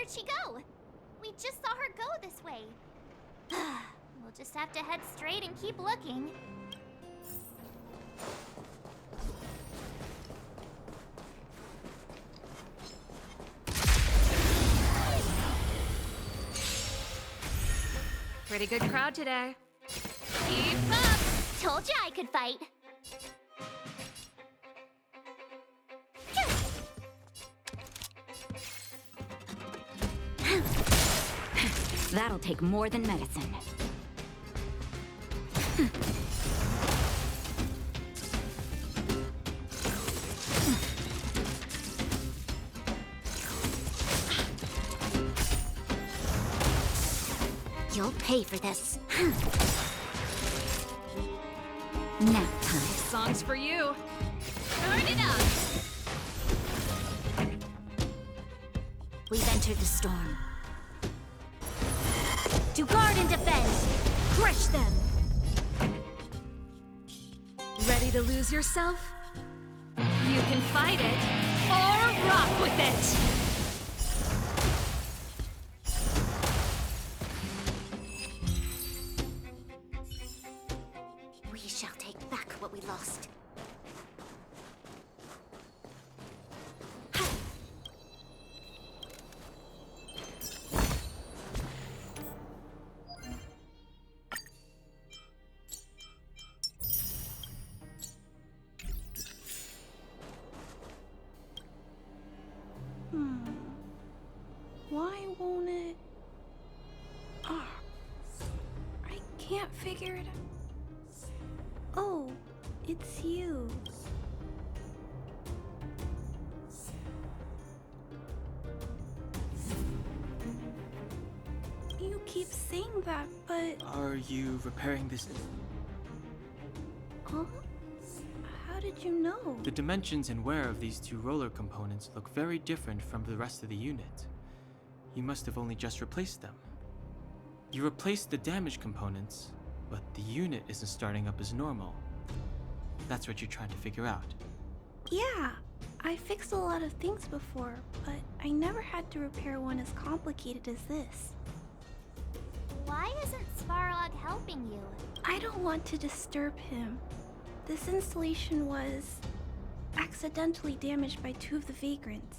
Where'd she go? We just saw her go this way. We'll just have to head straight and keep looking. Pretty good crowd today. Keep up! Told you I could fight. That'll take more than medicine. You'll pay for this. Nap time. Song's for you. Turn it up! We've entered the storm. To guard and defend! Crush them! Ready to lose yourself? You can fight it or rock with it! We shall take back what we lost. Why won't it? Ah, I can't figure it out. Oh, it's you. You keep saying that, but... Are you repairing this? Huh? How did you know? The dimensions and wear of these two roller components look very different from the rest of the unit. You must have only just replaced them. You replaced the damaged components, but the unit isn't starting up as normal. That's what you're trying to figure out. Yeah, I fixed a lot of things before, but I never had to repair one as complicated as this. Why isn't Svarog helping you? I don't want to disturb him. This installation was accidentally damaged by two of the vagrants.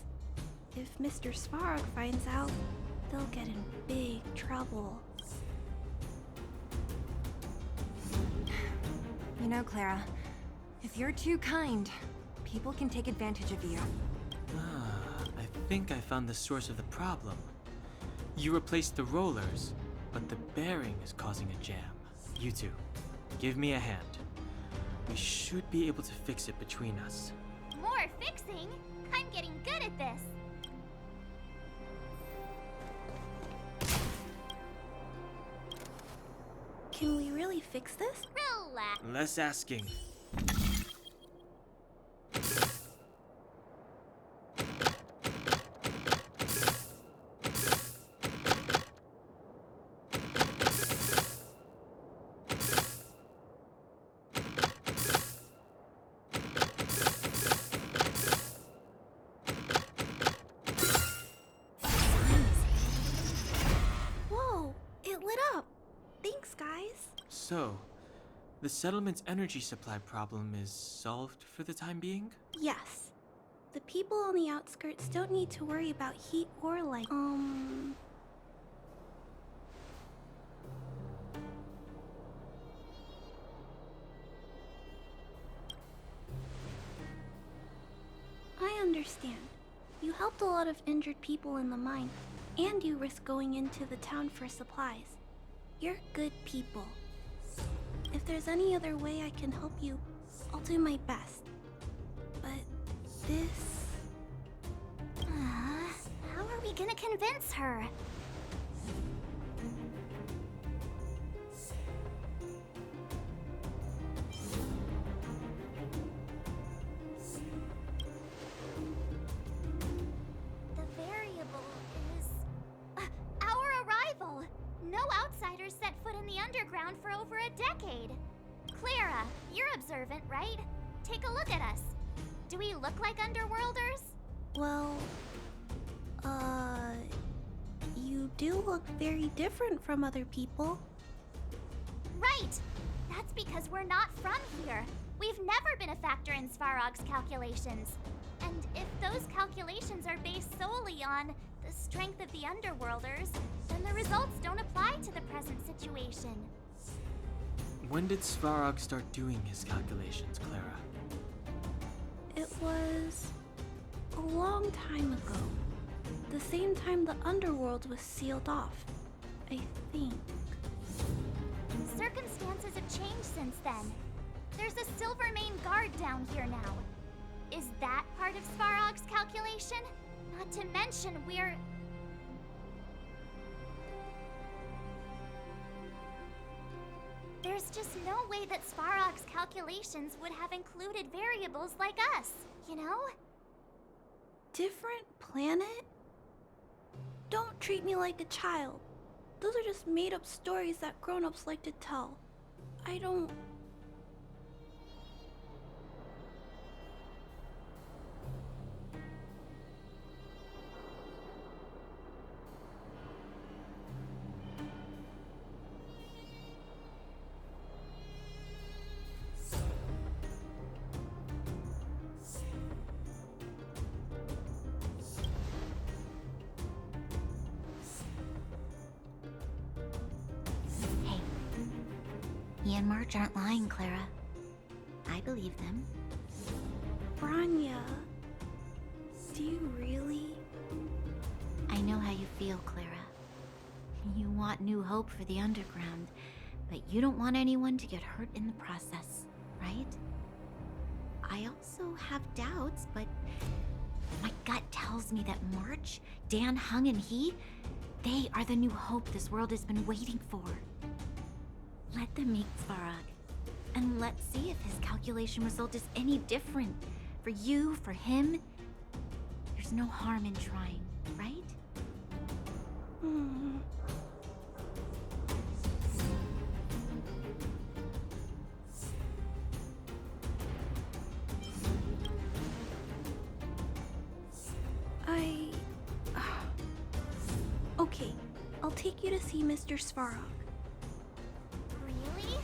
If Mr. Svarog finds out, they'll get in big trouble. You know, Clara, if you're too kind, people can take advantage of you. I think I found the source of the problem. You replaced the rollers, but the bearing is causing a jam. You two, give me a hand. We should be able to fix it between us. More fixing? I'm getting good at this. Can we really fix this? Relax. Less asking. Whoa, it lit up. Thanks, guys. So, the settlement's energy supply problem is solved for the time being? Yes. The people on the outskirts don't need to worry about heat or light. I understand. You helped a lot of injured people in the mine, and you risked going into the town for supplies. You're good people. If there's any other way I can help you, I'll do my best. But this... How are we gonna convince her? The variable is... our arrival! No outsiders set foot in the underground for over a decade. Clara, you're observant, right? Take a look at us. Do we look like underworlders? Well... do look very different from other people. Right! That's because we're not from here. We've never been a factor in Svarog's calculations. And if those calculations are based solely on the strength of the Underworlders, then the results don't apply to the present situation. When did Svarog start doing his calculations, Clara? It was a long time ago. The same time the Underworld was sealed off, I think. Circumstances have changed since then. There's a Silvermane guard down here now. Is that part of Svarog's calculation? Not to mention we're... There's just no way that Svarog's calculations would have included variables like us, you know? Different planet? Don't treat me like a child. Those are just made-up stories that grown-ups like to tell. I don't... Hey, he and March aren't lying, Clara. I believe them. Branya... Do you really? I know how you feel, Clara. You want new hope for the underground, but you don't want anyone to get hurt in the process, right? I also have doubts, but my gut tells me that March, Dan Heng, and they are the new hope this world has been waiting for. Let them meet Svarog, and let's see if his calculation result is any different. For you, for him, there's no harm in trying, right? Hmm... Okay, I'll take you to see Mr. Svarog. Really?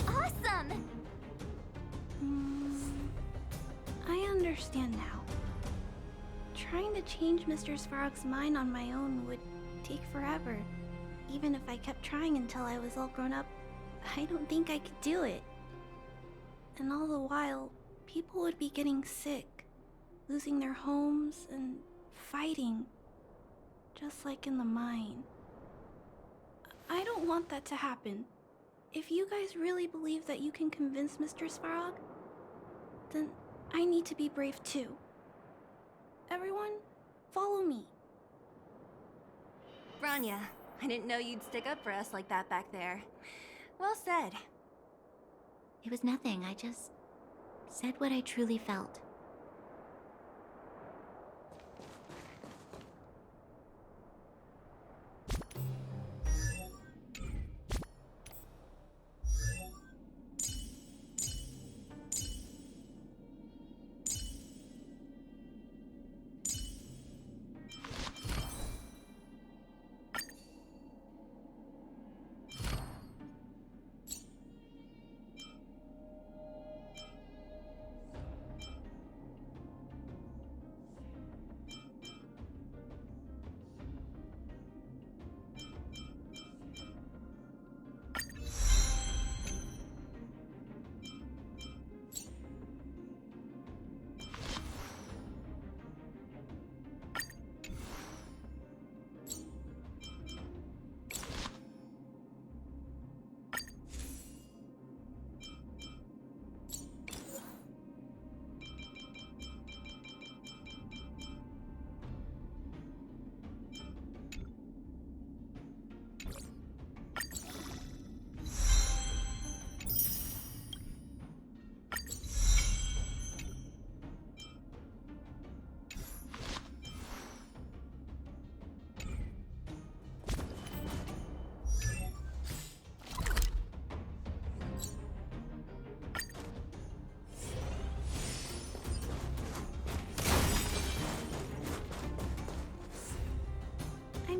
Awesome! I understand now. Trying to change Mr. Svarog's mind on my own would take forever. Even if I kept trying until I was all grown up, I don't think I could do it. And all the while, people would be getting sick, losing their homes, and fighting. Just like in the mine. I don't want that to happen. If you guys really believe that you can convince Mr. Svarog, then I need to be brave too. Everyone, follow me. Branya, I didn't know you'd stick up for us like that back there. Well said. It was nothing, I just said what I truly felt.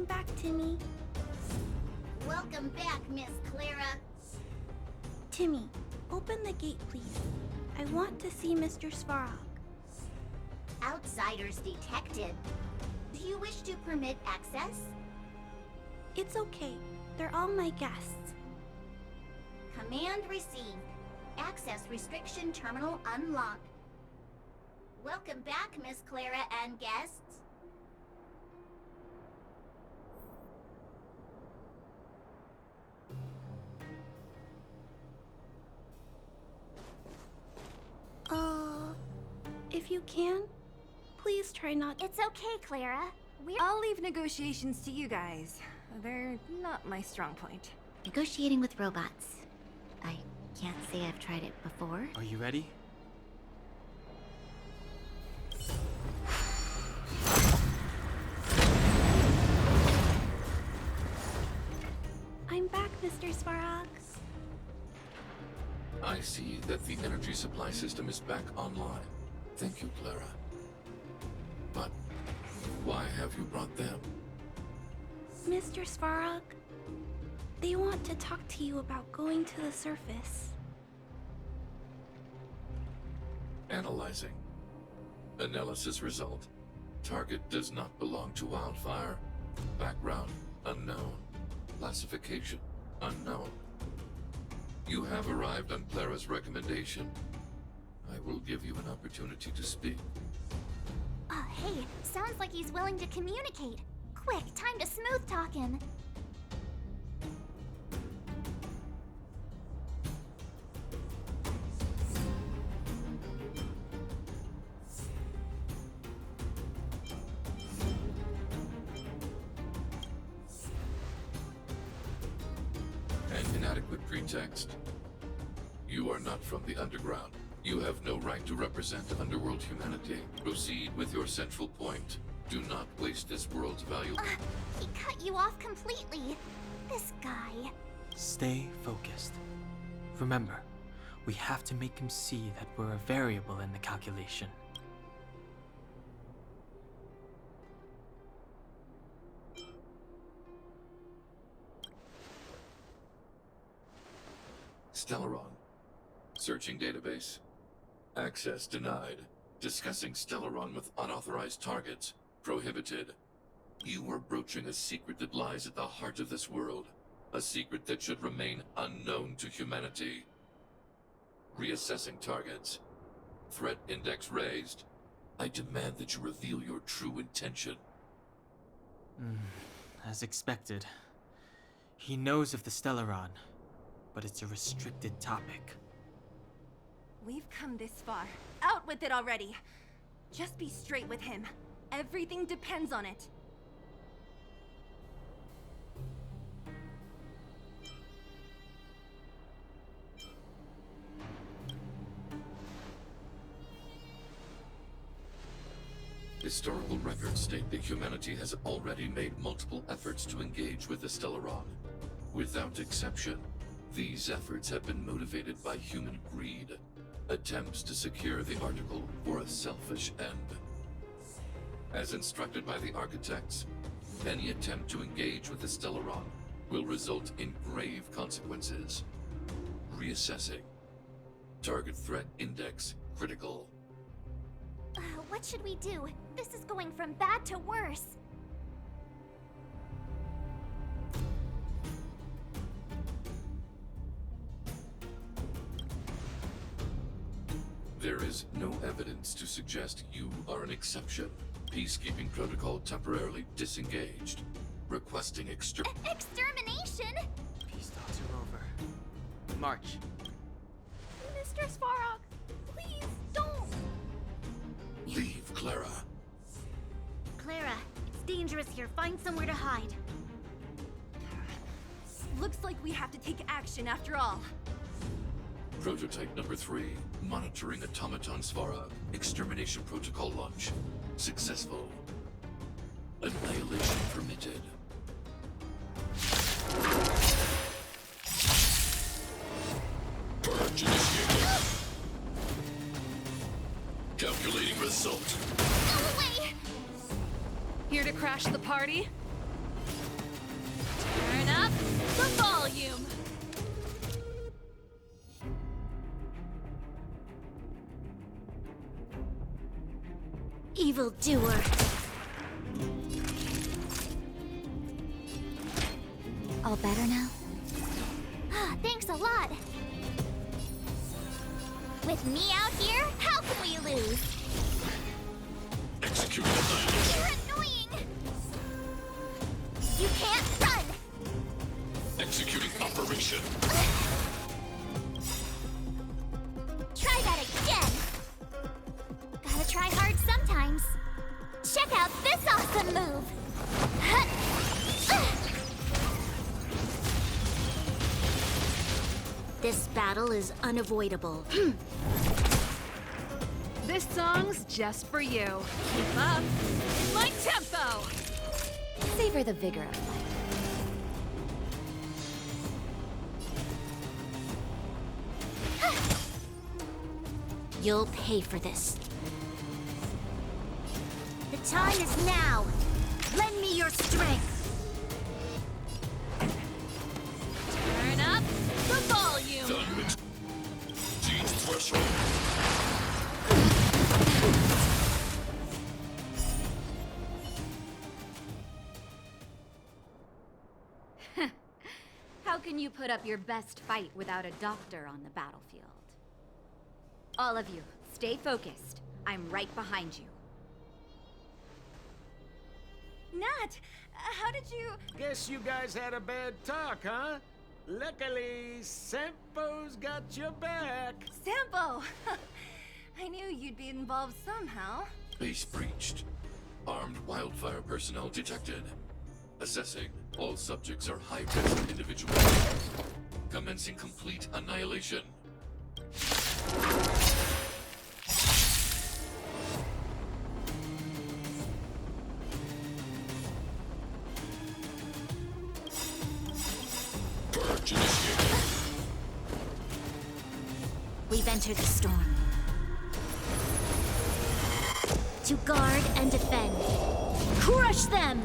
I'm back, Timmy. Welcome back, Miss Clara. Timmy, open the gate, please. I want to see Mr. Svarog. Outsiders detected. Do you wish to permit access? It's okay. They're all my guests. Command received. Access restriction terminal unlocked. Welcome back, Miss Clara and guests. If you can, please try not to. It's okay, Clara. I'll leave negotiations to you guys. They're not my strong point. Negotiating with robots. I can't say I've tried it before. Are you ready? I'm back, Mr. Svarog. I see that the energy supply system is back online. Thank you, Clara. But why have you brought them? Mr. Svarog, they want to talk to you about going to the surface. Analyzing. Analysis result. Target does not belong to Wildfire. Background unknown. Classification unknown. You have arrived on Clara's recommendation. I will give you an opportunity to speak. Oh, hey, sounds like he's willing to communicate. Quick, time to smooth talk him. An inadequate pretext. You are not from the underground. You have no right to represent underworld humanity. Proceed with your central point. Do not waste this world's valuable... He cut you off completely. This guy. Stay focused. Remember, we have to make him see that we're a variable in the calculation. Stellaron. Searching database. Access denied. Discussing Stellaron with unauthorized targets. Prohibited. You are broaching a secret that lies at the heart of this world. A secret that should remain unknown to humanity. Reassessing targets. Threat index raised. I demand that you reveal your true intention. As expected. He knows of the Stellaron, but it's a restricted topic. We've come this far. Out with it already! Just be straight with him. Everything depends on it. Historical records state that humanity has already made multiple efforts to engage with the Stellaron. Without exception, these efforts have been motivated by human greed, attempts to secure the article for a selfish end. As instructed by the architects, any attempt to engage with the Stellaron will result in grave consequences. Reassessing. Target threat index critical. What should we do? This is going from bad to worse. There is no evidence to suggest you are an exception. Peacekeeping protocol temporarily disengaged. Requesting Extermination? Peace talks are over. March. Mr. Svarog, please don't! Leave, Clara. Clara, it's dangerous here. Find somewhere to hide. Looks like we have to take action after all. Prototype number 3. Monitoring Automaton Svarog. Extermination protocol launch. Successful. Annihilation permitted. Purge initiated. Calculating result. Go away! Here to crash the party? the volume! Evildoer. All better now? Thanks a lot. With me out here, how can we lose? Execute annihilation. You're annoying! You can't run! Executing operation. Try that again! Gotta try hard sometimes. Check out this awesome move! This battle is unavoidable. This song's just for you. Keep up. My tempo! Savor the vigor of life. You'll pay for this. The time is now. Lend me your strength. Turn up the volume! Value exceeds threshold. How can you put up your best fight without a doctor on the battlefield? All of you, stay focused. I'm right behind you. Nat, how did you... Guess you guys had a bad talk, huh? Luckily, Sampo's got your back. Sampo! I knew you'd be involved somehow. Base breached. Armed wildfire personnel detected. Assessing. All subjects are high-risk individuals. Commencing complete annihilation. Purge initiated. We've entered the storm. To guard and defend. Crush them!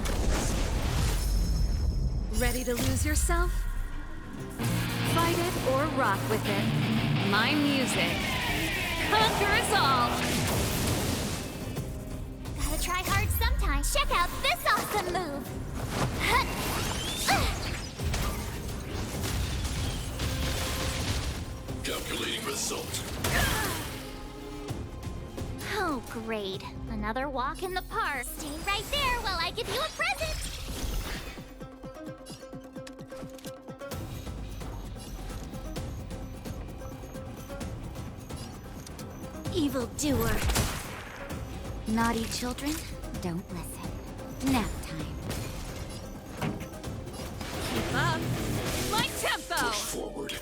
Ready to lose yourself? Fight it or rock with it. My music conquers all! Gotta try hard sometimes. Check out this awesome move! Calculating result. Oh, great. Another walk in the park. Stay right there while I give you a present! Evildoer. Naughty children, don't listen. Nap time. Keep up. My tempo! Push forward.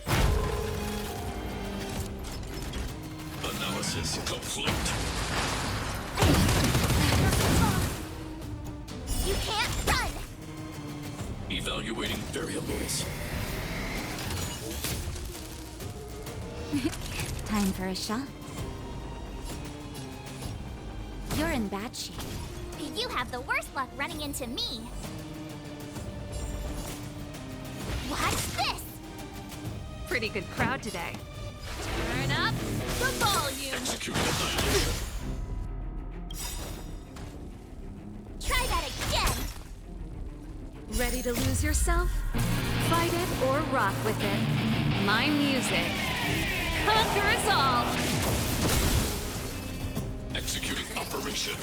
Analysis complete. You can't run! Evaluating variables. Time for a shot. You're in bad shape. You have the worst luck running into me. Watch this! Pretty good crowd today. Turn up the volume! Execute annihilation. Try that again! Ready to lose yourself? Fight it or rock with it. My music conquers all! Executing operation.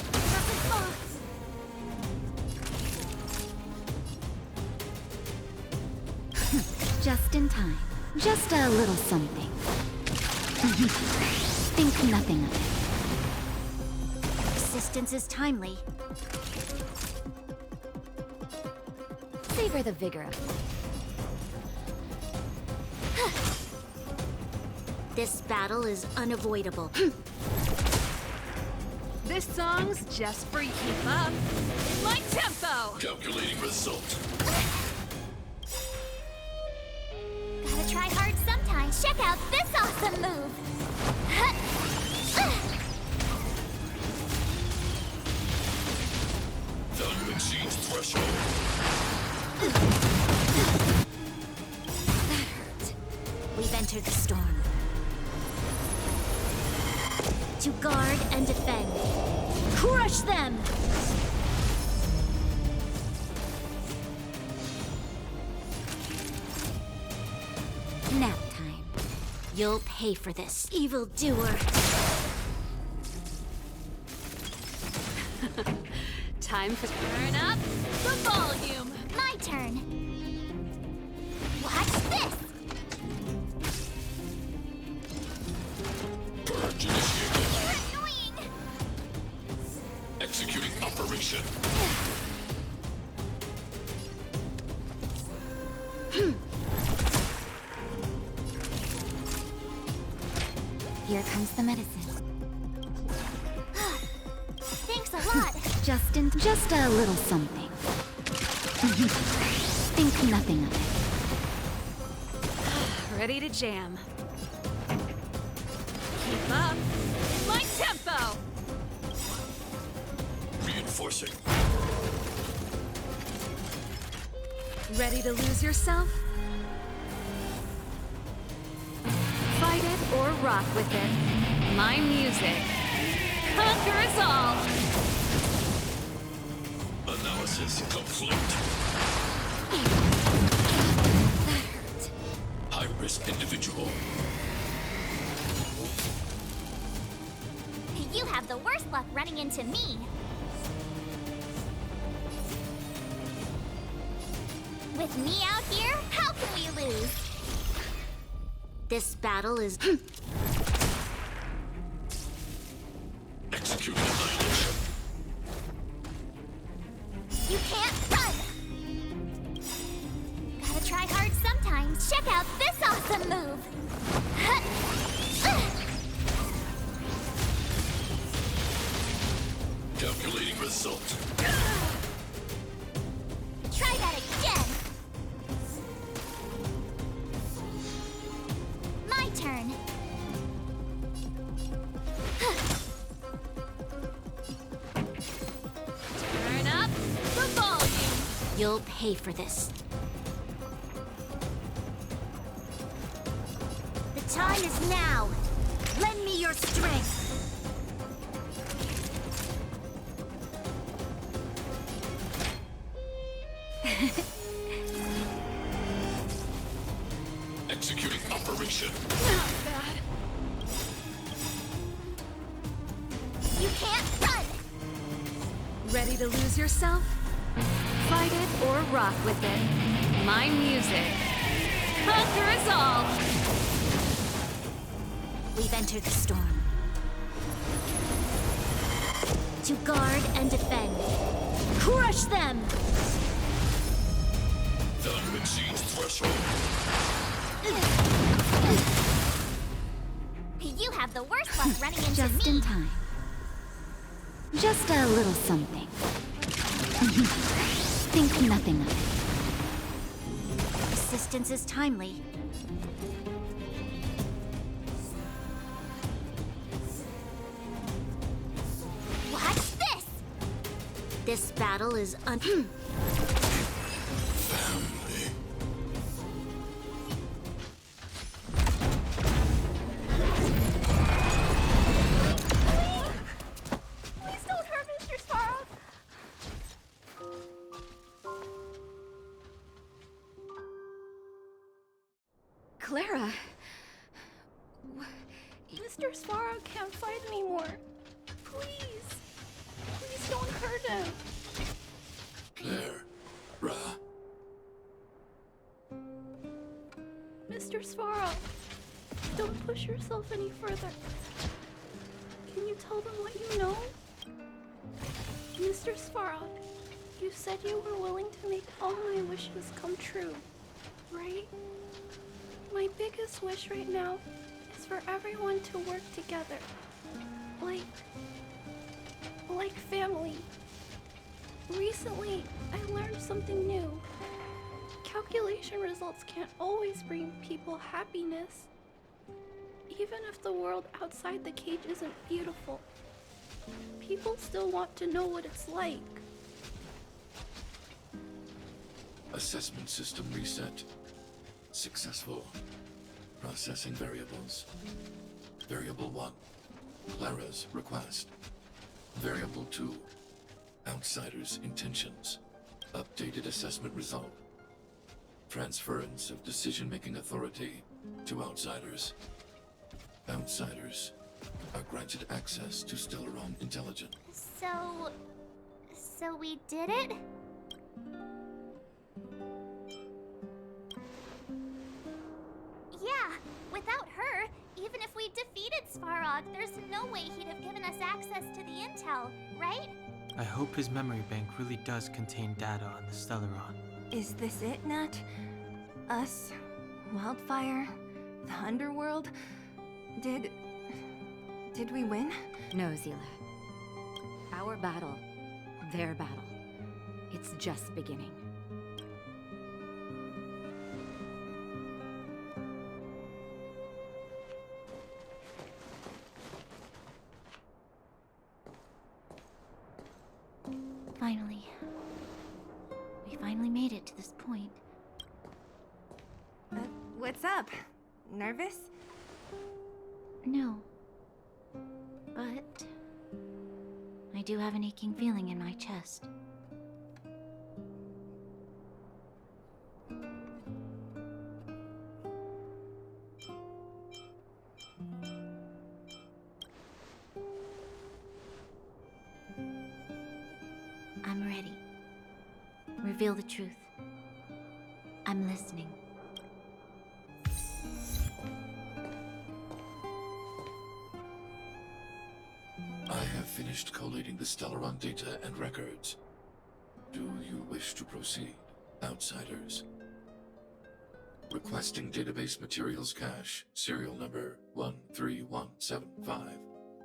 Just in time. Just a little something. Think nothing of it. Persistence is timely. Savor the vigor of life. This battle is unavoidable. This song's just for you. Keep up. My tempo! Calculating result. Gotta try hard sometimes. Check out this awesome move! Value exceeds threshold. entered the storm. To guard and defend. Crush them! Nap time. You'll pay for this, evildoer. Time to turn up the volume. My turn. Watch this! Purge initiated. You're annoying! Executing operation. Here comes the medicine. Thanks a lot. Just a little something. Think nothing of it. Ready to jam. Keep up. My tempo. Reinforcing. Ready to lose yourself? Fight it or rock with it. My music conquers all. Analysis complete. That hurt. High-risk individual. You have the worst luck running into me. With me out here, how can we lose? This battle is... Executing annihilation. You can't run! Gotta try hard sometimes. Check out this awesome move! Calculating result. Try that again! My turn. Turn up the volume. You'll pay for this. The time is now. Lend me your strength. Executing operation. Not bad. You can't run! Ready to lose yourself? Fight it or rock with it. My music conquers all. We've entered the storm. To guard and defend. Crush them! Value exceeds threshold. You have the worst luck running into Just me. in time. Just a little something. Think nothing of it. Assistance is timely. Watch this! This battle is Family. Please don't hurt Mr. Sparrow. Clara. Mr. Sparrow can't fight anymore. Please. Please don't hurt him. Claire. Ra. Mr. Sparrow, don't push yourself any further. Can you tell them what you know? Mr. Sparrow, you said you were willing to make all my wishes come true, right? My biggest wish right now is for everyone to work together. Like family. Recently, I learned something new. Calculation results can't always bring people happiness. Even if the world outside the cage isn't beautiful, people still want to know what it's like. Assessment system reset. Successful. Processing variables. Variable 1, Clara's request. Variable 2, Outsider's intentions. Updated assessment result. Transference of decision-making authority to Outsiders. Outsiders are granted access to Stellaron intelligence. So we did it? Yeah, without her, even if we defeated Svarog, there's no way he'd have given us access to the intel, right? I hope his memory bank really does contain data on the Stellaron. Is this it, Nat? Us? Wildfire? The underworld? Did we win? No, Zila. Our battle, their battle. It's just beginning. Finally. We finally made it to this point. What's up? Nervous? No. But I do have an aching feeling in my chest. I'm ready. Reveal the truth. I'm listening. I have finished collating the Stellaron data and records. Do you wish to proceed, Outsiders? Requesting database materials cache, serial number 13175.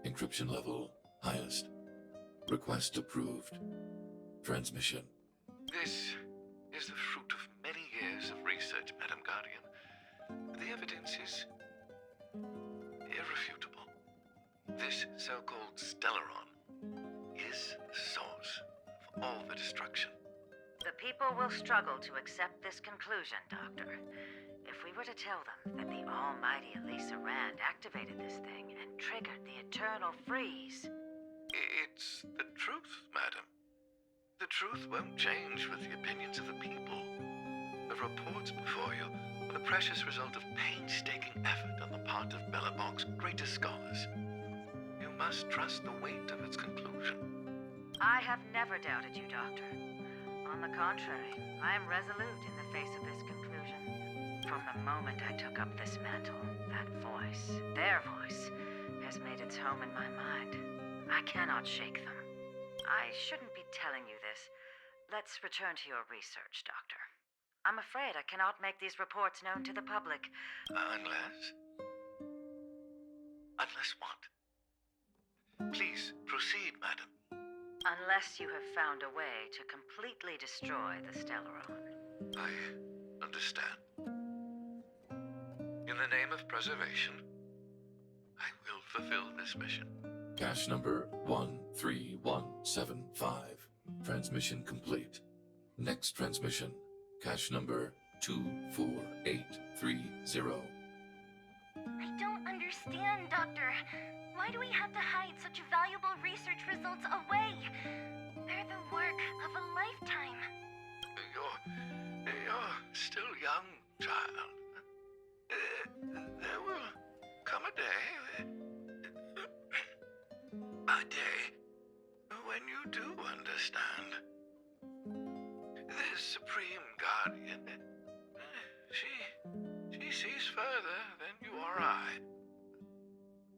Encryption level, highest. Request approved. Transmission. This is the fruit of many years of research, Madam Guardian. The evidence is irrefutable. This so-called Stellaron is the source of all the destruction. The people will struggle to accept this conclusion, Doctor. If we were to tell them that the almighty Elisa Rand activated this thing and triggered the eternal freeze... It's the truth, madam. The truth won't change with the opinions of the people. The reports before you are the precious result of painstaking effort on the part of Belobog's greatest scholars. You must trust the weight of its conclusion. I have never doubted you, Doctor. On the contrary, I am resolute in the face of this conclusion. From the moment I took up this mantle, that voice, their voice, has made its home in my mind. I cannot shake them. I shouldn't be telling you this. Let's return to your research, Doctor. I'm afraid I cannot make these reports known to the public. Unless what? Please proceed, madam. Unless you have found a way to completely destroy the Stellaron. I understand. In the name of preservation, I will fulfill this mission. Cache number 13175. Transmission complete. Next transmission. Cache number 24830. I don't understand, Doctor. Why do we have to hide such valuable research results away? They're the work of a lifetime. You're still young, child. There will come a day when you do understand. This Supreme Guardian, she sees further than you or I.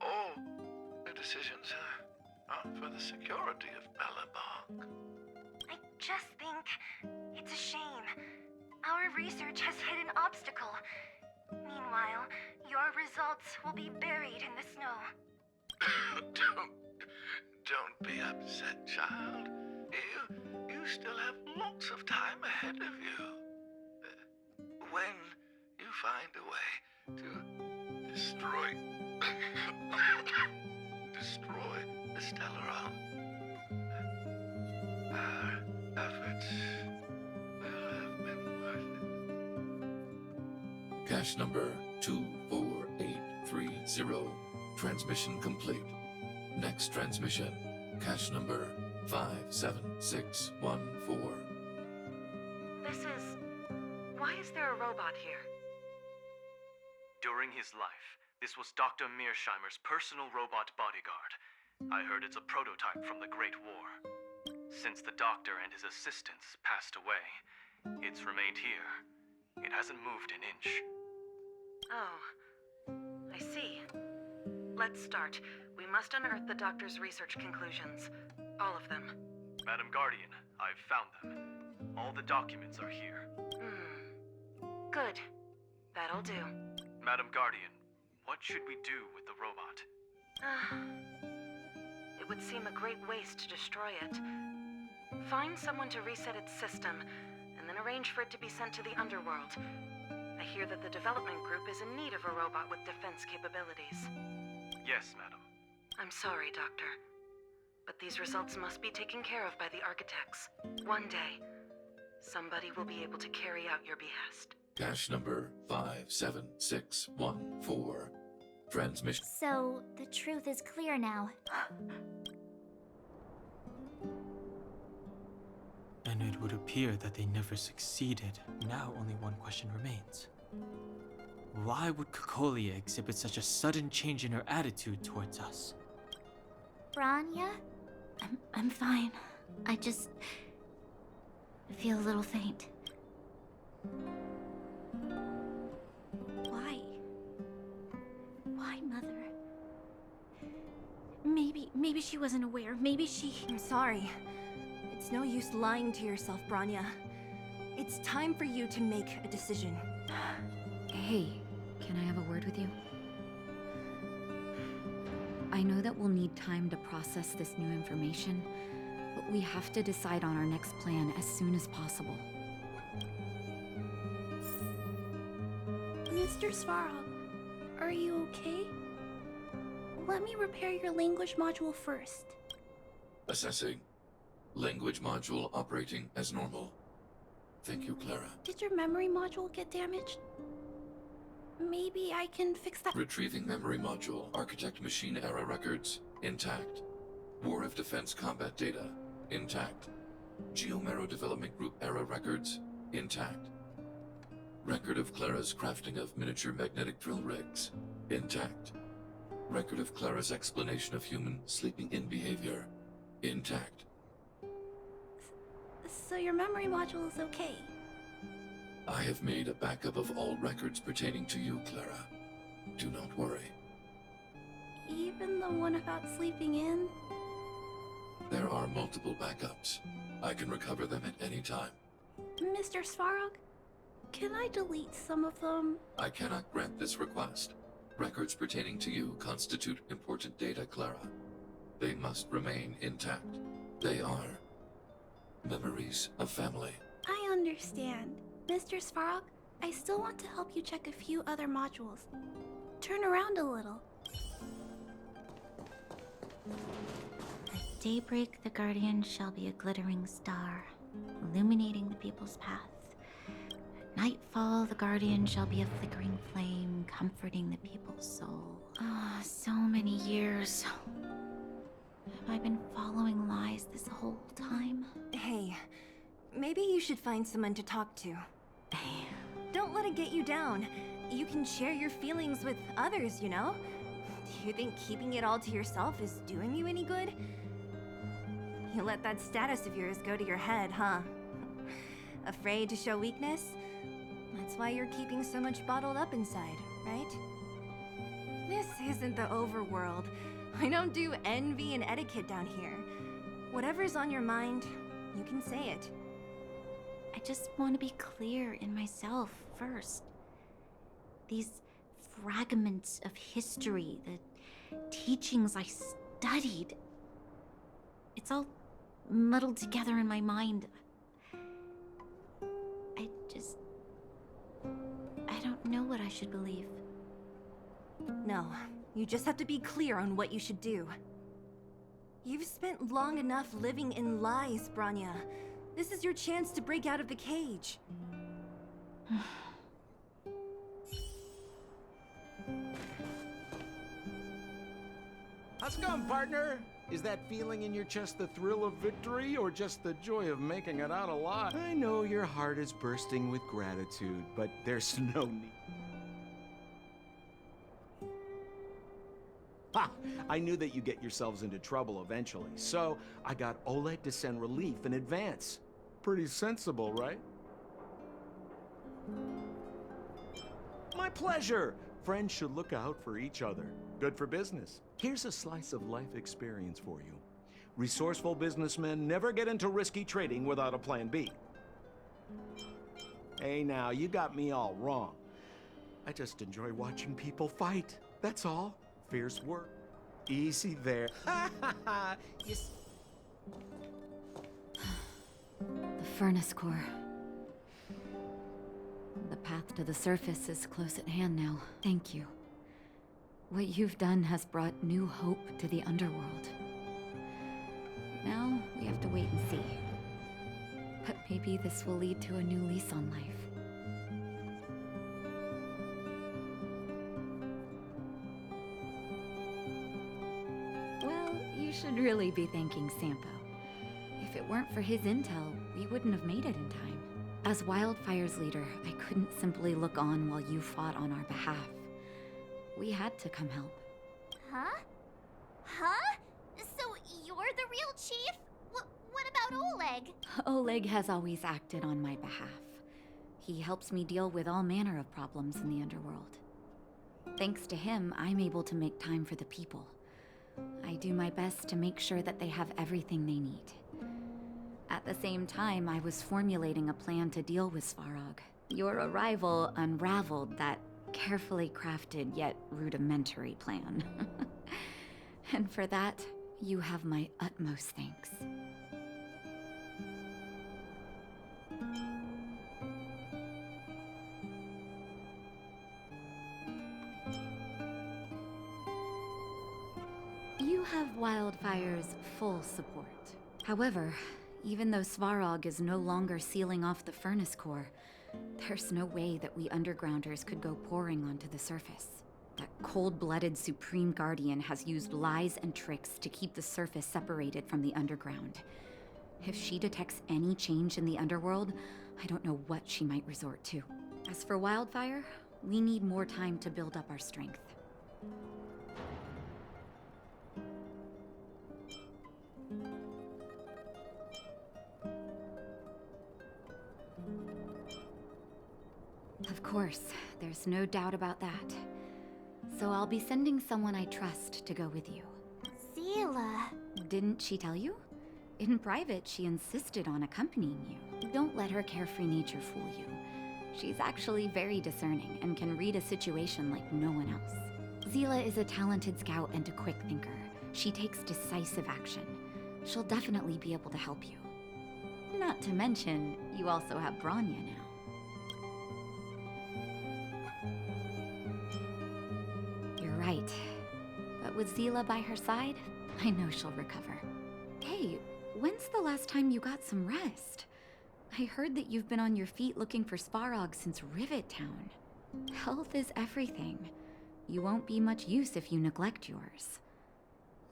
All the decisions are for the security of Belobog. I just think it's a shame. Our research has hit an obstacle. Meanwhile, your results will be buried in the snow. Don't be upset, child. You still have lots of time ahead of you. When you find a way to destroy the Stellaron, our efforts will have been worth it. Cache number 24830. Transmission complete. Next transmission. Cache number 57614. Why is there a robot here? During his life, this was Dr. Mearsheimer's personal robot bodyguard. I heard it's a prototype from the Great War. Since the doctor and his assistants passed away, it's remained here. It hasn't moved an inch. Oh, I see. Let's start. We must unearth the doctor's research conclusions. All of them. Madam Guardian, I've found them. All the documents are here. Good. That'll do. Madam Guardian, what should we do with the robot? It would seem a great waste to destroy it. Find someone to reset its system, and then arrange for it to be sent to the underworld. I hear that the development group is in need of a robot with defense capabilities. Yes, madam. I'm sorry, Doctor. But these results must be taken care of by the architects. One day, somebody will be able to carry out your behest. Cache number 57614. Transmission. So, the truth is clear now. And it would appear that they never succeeded. Now only one question remains. Why would Cocolia exhibit such a sudden change in her attitude towards us? Branya? I'm fine. I just feel a little faint. Why, Mother? Maybe she wasn't aware. Maybe she... I'm sorry. It's no use lying to yourself, Branya. It's time for you to make a decision. Hey, can I have a word with you? I know that we'll need time to process this new information, but we have to decide on our next plan as soon as possible. Mr. Svarog, are you okay? Let me repair your language module first. Assessing. Language module operating as normal. Thank you, Clara. Did your memory module get damaged? Maybe I can fix that. Retrieving memory module. Architect machine era records. Intact. War of Defense combat data. Intact. Geomero Development Group era records. Intact. Record of Clara's crafting of miniature magnetic drill rigs. Intact. Record of Clara's explanation of human sleeping-in behavior. Intact. So your memory module is okay? I have made a backup of all records pertaining to you, Clara. Do not worry. Even the one about sleeping in? There are multiple backups. I can recover them at any time. Mr. Svarog, can I delete some of them? I cannot grant this request. Records pertaining to you constitute important data, Clara. They must remain intact. They are memories of family. I understand. Mr. Svarog, I still want to help you check a few other modules. Turn around a little. At daybreak, the Guardian shall be a glittering star, illuminating the people's path. At nightfall, the Guardian shall be a flickering flame, comforting the people's soul. Ah, so many years. Have I been following lies this whole time? Hey, maybe you should find someone to talk to. Don't let it get you down. You can share your feelings with others, you know? Do you think keeping it all to yourself is doing you any good? You let that status of yours go to your head, huh? Afraid to show weakness? That's why you're keeping so much bottled up inside, right? This isn't the overworld. I don't do envy and etiquette down here. Whatever's on your mind, you can say it. I just want to be clear in myself first. These fragments of history, the teachings I studied, it's all muddled together in my mind. I don't know what I should believe. No, you just have to be clear on what you should do. You've spent long enough living in lies, Branya. This is your chance to break out of the cage. How's it going, partner? Is that feeling in your chest the thrill of victory or just the joy of making it out alive? I know your heart is bursting with gratitude, but there's no need. Ha! I knew that you'd get yourselves into trouble eventually, so I got Oleg to send relief in advance. Pretty sensible, right? My pleasure! Friends should look out for each other. Good for business. Here's a slice of life experience for you. Resourceful businessmen never get into risky trading without a plan B. Hey now, you got me all wrong. I just enjoy watching people fight. That's all. Fierce work. Easy there. Yes. The furnace core. The path to the surface is close at hand now. Thank you. What you've done has brought new hope to the underworld. Now, we have to wait and see. But maybe this will lead to a new lease on life. Well, you should really be thanking Sampo. If it weren't for his intel, we wouldn't have made it in time. As Wildfire's leader, I couldn't simply look on while you fought on our behalf. We had to come help. Huh? Huh? So you're the real chief? What about Oleg? Oleg has always acted on my behalf. He helps me deal with all manner of problems in the underworld. Thanks to him, I'm able to make time for the people. I do my best to make sure that they have everything they need. At the same time, I was formulating a plan to deal with Svarog. Your arrival unraveled that carefully crafted yet rudimentary plan. And for that, you have my utmost thanks. You have Wildfire's full support. However, even though Svarog is no longer sealing off the furnace core, there's no way that we undergrounders could go pouring onto the surface. That cold-blooded Supreme Guardian has used lies and tricks to keep the surface separated from the underground. If she detects any change in the underworld, I don't know what she might resort to. As for Wildfire, we need more time to build up our strength. Of course, there's no doubt about that. So I'll be sending someone I trust to go with you. Seele. Didn't she tell you? In private, she insisted on accompanying you. Don't let her carefree nature fool you. She's actually very discerning and can read a situation like no one else. Seele is a talented scout and a quick thinker. She takes decisive action. She'll definitely be able to help you. Not to mention, you also have Bronya now. Right. But with Seele by her side, I know she'll recover. Hey, when's the last time you got some rest? I heard that you've been on your feet looking for Svarog since Rivet Town. Health is everything. You won't be much use if you neglect yours.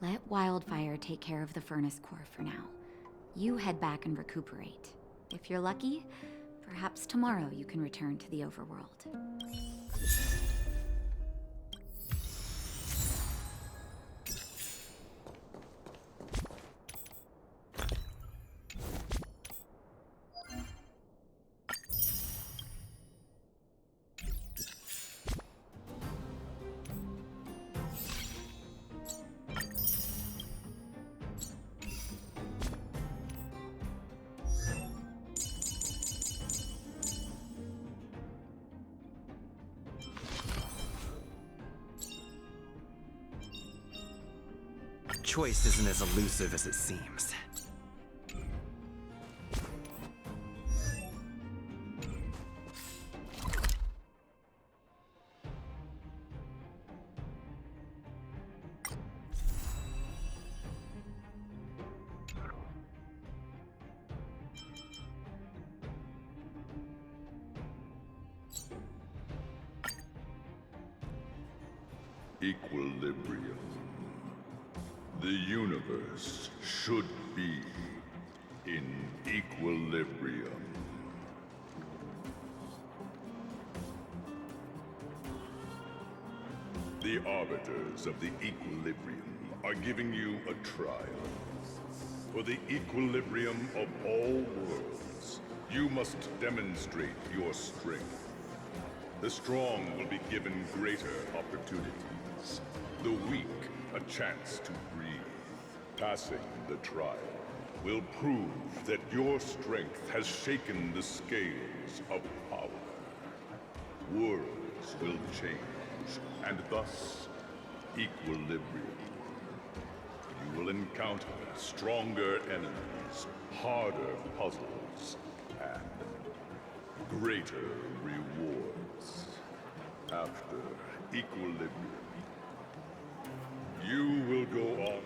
Let Wildfire take care of the furnace core for now. You head back and recuperate. If you're lucky, perhaps tomorrow you can return to the overworld. Choice isn't as elusive as it seems. Equilibrium. The universe should be in equilibrium. The arbiters of the equilibrium are giving you a trial. For the equilibrium of all worlds, you must demonstrate your strength. The strong will be given greater opportunities. The weak, a chance to breathe. Passing the trial will prove that your strength has shaken the scales of power. Worlds will change, and thus, equilibrium. You will encounter stronger enemies, harder puzzles, and greater rewards. After equilibrium, you will go on.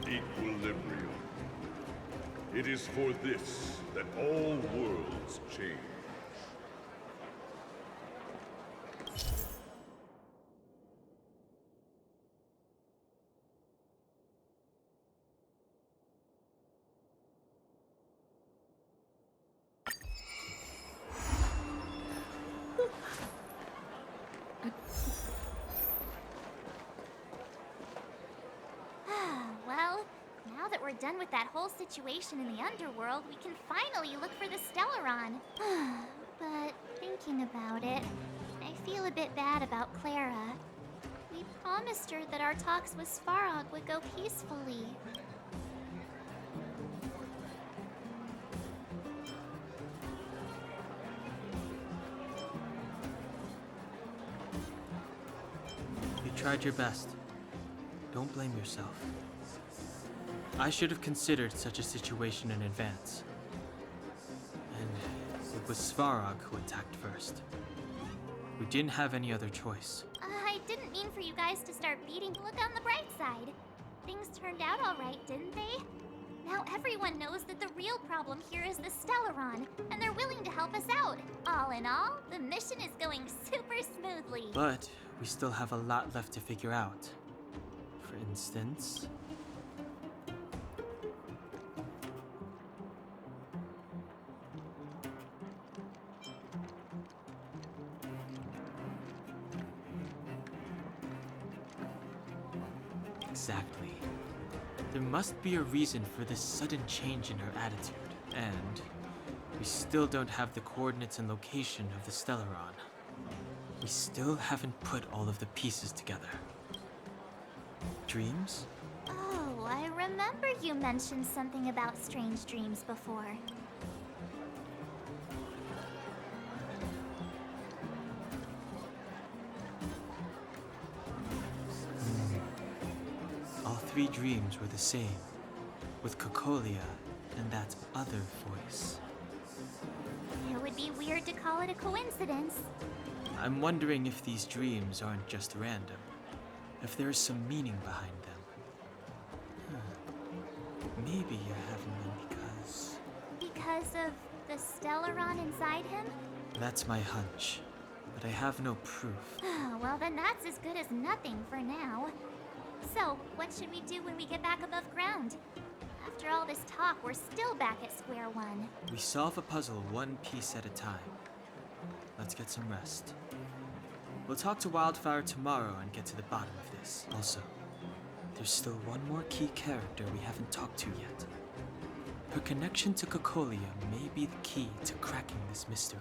Equilibrium. It is for this that all worlds change. Well, now that we're done with that whole situation in the underworld, we can finally look for the Stellaron. But thinking about it, I feel a bit bad about Clara. We promised her that our talks with Svarog would go peacefully. You tried your best. Don't blame yourself. I should have considered such a situation in advance. And it was Svarog who attacked first. We didn't have any other choice. I didn't mean for you guys to start beating. Look on the bright side. Things turned out all right, didn't they? Now everyone knows that the real problem here is the Stellaron, and they're willing to help us out. All in all, the mission is going super smoothly. But we still have a lot left to figure out. For instance... Exactly. There must be a reason for this sudden change in her attitude, and we still don't have the coordinates and location of the Stellaron. We still haven't put all of the pieces together. Dreams? Oh, I remember you mentioned something about strange dreams before. All three dreams were the same, with Cocolia and that other voice. It would be weird to call it a coincidence. I'm wondering if these dreams aren't just random, if there is some meaning behind them. Maybe you're having them because... Because of the Stellaron inside him? That's my hunch, but I have no proof. Well, then that's as good as nothing for now. So, what should we do when we get back above ground? After all this talk, we're still back at square one. We solve a puzzle one piece at a time. Let's get some rest. We'll talk to Wildfire tomorrow and get to the bottom of this. Also, there's still one more key character we haven't talked to yet. Her connection to Cocolia may be the key to cracking this mystery.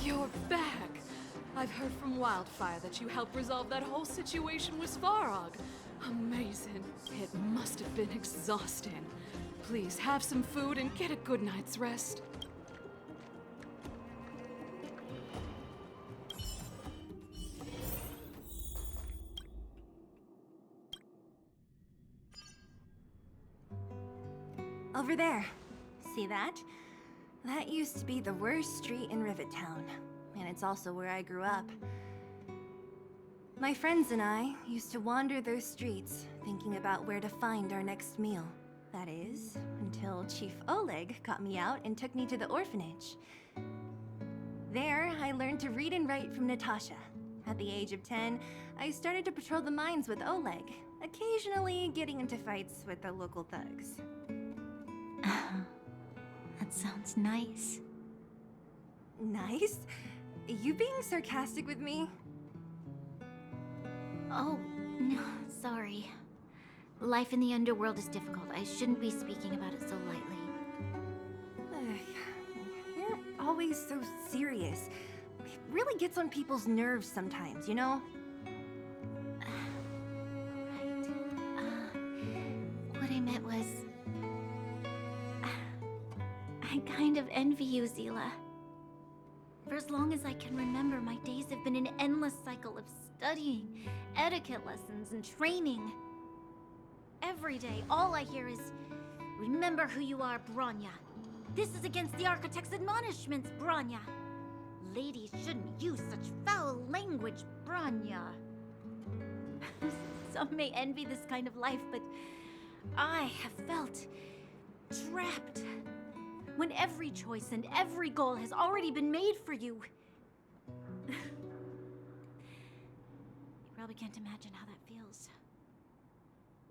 You're back! I've heard from Wildfire that you helped resolve that whole situation with Svarog. Amazing. It must have been exhausting. Please have some food and get a good night's rest. Over there. See that? That used to be the worst street in Rivet Town, and it's also where I grew up. My friends and I used to wander those streets, thinking about where to find our next meal. That is, until Chief Oleg got me out and took me to the orphanage. There, I learned to read and write from Natasha. At the age of 10, I started to patrol the mines with Oleg, occasionally getting into fights with the local thugs. That sounds nice. Nice? You being sarcastic with me? Oh, no, sorry. Life in the underworld is difficult. I shouldn't be speaking about it so lightly. You're always so serious. It really gets on people's nerves sometimes, you know? Right. What I meant was... I kind of envy you, Zila. For as long as I can remember, my days have been an endless cycle of studying, etiquette lessons, and training. Every day, all I hear is, "Remember who you are, Bronya. This is against the Architect's admonishments, Bronya. Ladies shouldn't use such foul language, Bronya." Some may envy this kind of life, but I have felt trapped. When every choice and every goal has already been made for you. You probably can't imagine how that feels.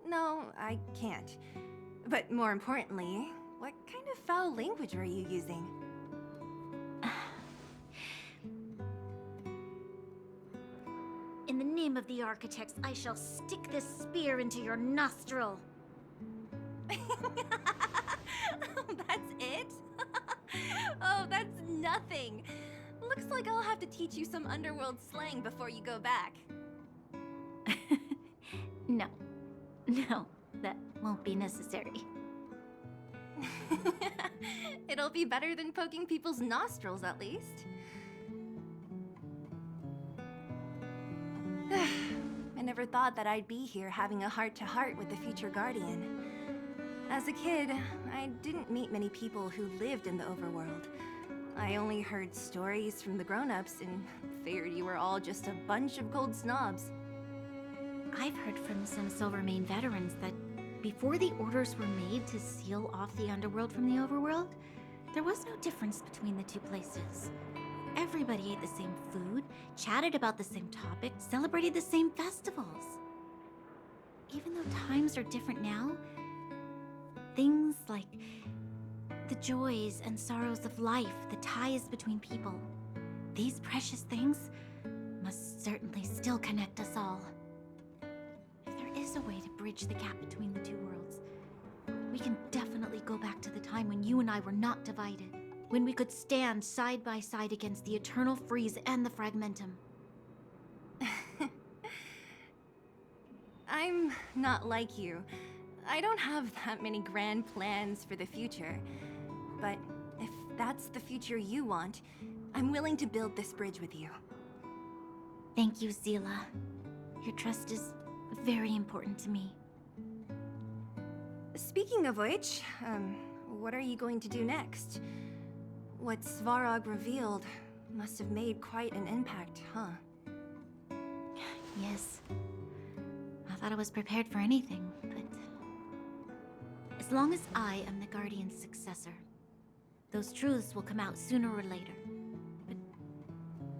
No, I can't. But more importantly, what kind of foul language are you using? In the name of the Architects, I shall stick this spear into your nostril. That's it? Oh, that's nothing. Looks like I'll have to teach you some underworld slang before you go back. No, that won't be necessary. It'll be better than poking people's nostrils, at least. I never thought that I'd be here having a heart-to-heart with the future Guardian. As a kid, I didn't meet many people who lived in the overworld. I only heard stories from the grown-ups and figured you were all just a bunch of cold snobs. I've heard from some Silvermane veterans that before the orders were made to seal off the underworld from the overworld, there was no difference between the two places. Everybody ate the same food, chatted about the same topics, celebrated the same festivals. Even though times are different now, things like the joys and sorrows of life, the ties between people, these precious things must certainly still connect us all. If there is a way to bridge the gap between the two worlds, we can definitely go back to the time when you and I were not divided, when we could stand side by side against the Eternal Freeze and the Fragmentum. I'm not like you. I don't have that many grand plans for the future. But if that's the future you want, I'm willing to build this bridge with you. Thank you, Zila. Your trust is very important to me. Speaking of which, what are you going to do next? What Svarog revealed must have made quite an impact, huh? Yes. I thought I was prepared for anything, but... as long as I am the Guardian's successor, those truths will come out sooner or later. But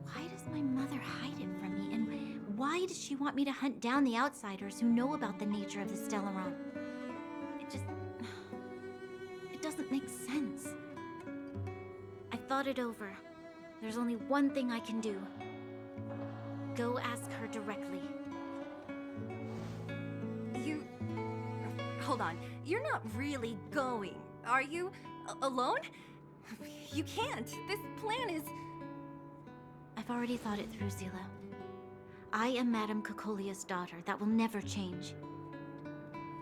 why does my mother hide it from me? And why does she want me to hunt down the outsiders who know about the nature of the Stellaron? It doesn't make sense. I've thought it over. There's only one thing I can do. Go ask her directly. Hold on. You're not really going, are you? Alone? You can't. This plan is... I've already thought it through, Zila. I am Madame Cocolia's daughter. That will never change.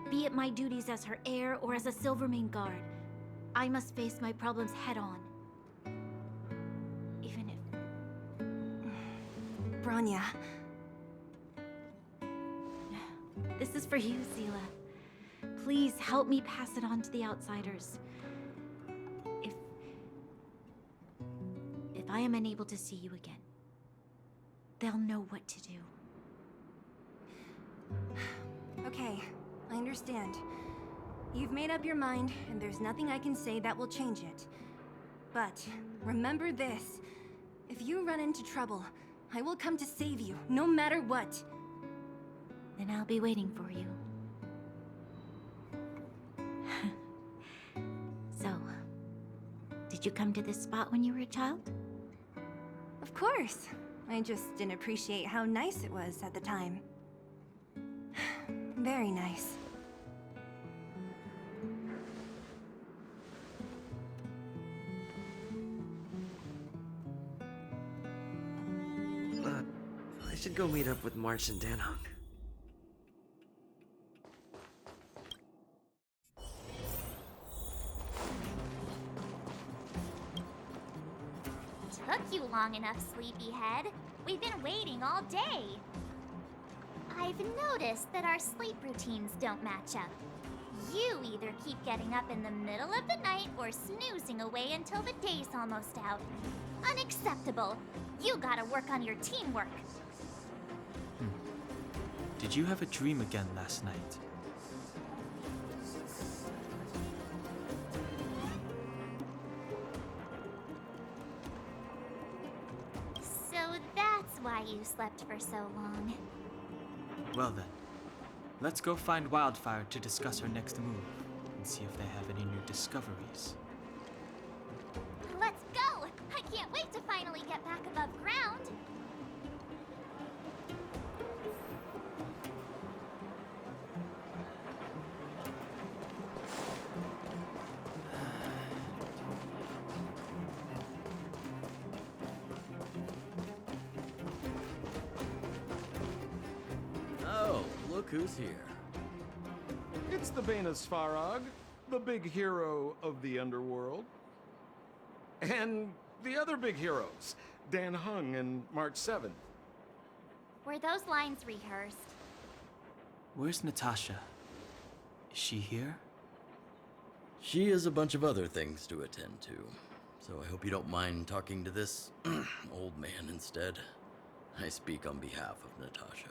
Be it my duties as her heir or as a Silvermane guard, I must face my problems head-on. Even if... Bronya. This is for you, Zila. please help me pass it on to the outsiders. If I am unable to see you again, they'll know what to do. Okay, I understand. You've made up your mind, and there's nothing I can say that will change it. But remember this. If you run into trouble, I will come to save you, no matter what. Then I'll be waiting for you. So, did you come to this spot when you were a child? Of course. I just didn't appreciate how nice it was at the time. Very nice. I should go meet up with March and Dan Hung. Took you long enough, sleepyhead. We've been waiting all day. I've noticed that our sleep routines don't match up. You either keep getting up in the middle of the night or snoozing away until the day's almost out. Unacceptable. You gotta work on your teamwork. Did you have a dream again last night? So that's why you slept for so long. Well then, let's go find Wildfire to discuss her next move and see if they have any new discoveries. Let's go! I can't wait to finally get back above ground. Oh, look who's here. It's the Banus Farag, the big hero of the underworld. And the other big heroes, Dan Hung and March 7th. Were those lines rehearsed? Where's Natasha? Is she here? She has a bunch of other things to attend to, so I hope you don't mind talking to this old man instead. I speak on behalf of Natasha.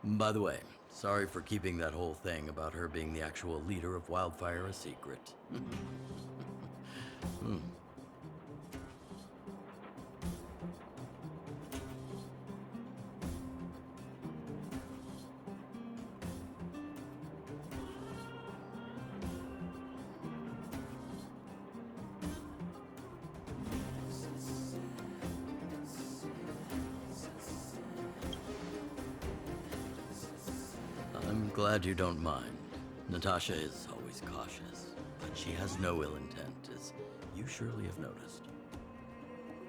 By the way, sorry for keeping that whole thing about her being the actual leader of Wildfire a secret. I'm glad you don't mind. Natasha is always cautious, but she has no ill intent, as you surely have noticed.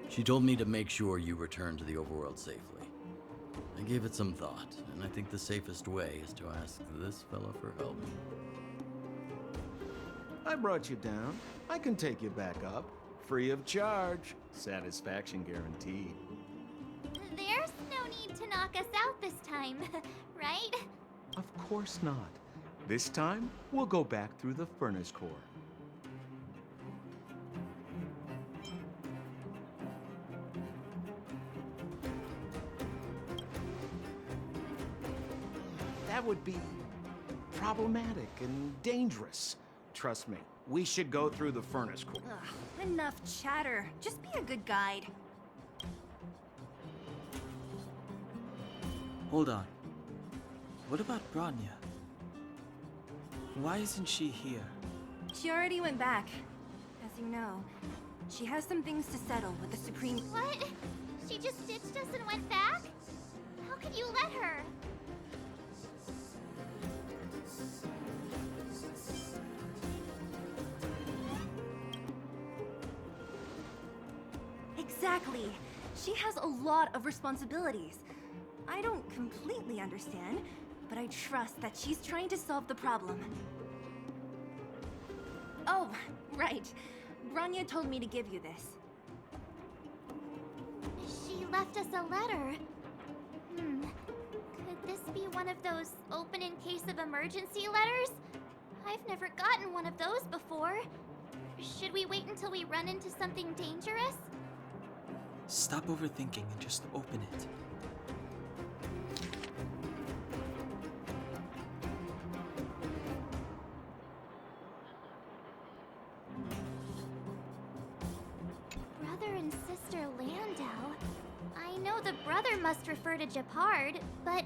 She told me to make sure you return to the overworld safely. I gave it some thought, and I think the safest way is to ask this fella for help. I brought you down. I can take you back up. Free of charge. Satisfaction guaranteed. There's no need to knock us out this time, right? Of course not. This time, we'll go back through the furnace core. That would be problematic and dangerous. Trust me, we should go through the furnace core. Ugh, enough chatter. Just be a good guide. Hold on. What about Bronya? Why isn't she here? She already went back. As you know, she has some things to settle with the Supreme... What? She just ditched us and went back? How could you let her? Exactly. She has a lot of responsibilities. I don't completely understand, but I trust that she's trying to solve the problem. Oh, right. Bronya told me to give you this. She left us a letter. Could this be one of those open in case of emergency letters? I've never gotten one of those before. Should we wait until we run into something dangerous? Stop overthinking and just open it. Brother and sister Landau. I know the brother must refer to Gepard, but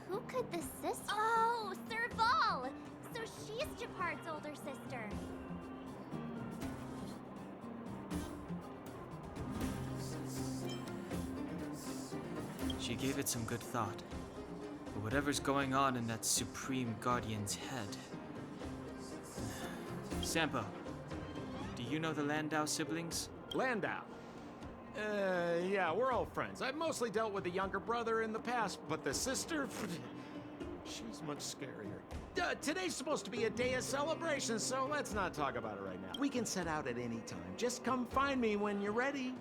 who could the sister? Oh, Serval! So she's Gepard's older sister. She gave it some good thought. But whatever's going on in that Supreme Guardian's head... Sampo, do you know the Landau siblings? Landau? Yeah, we're old friends. I've mostly dealt with the younger brother in the past, but the sister... she's much scarier. Today's supposed to be a day of celebration, so let's not talk about it right now. We can set out at any time. Just come find me when you're ready.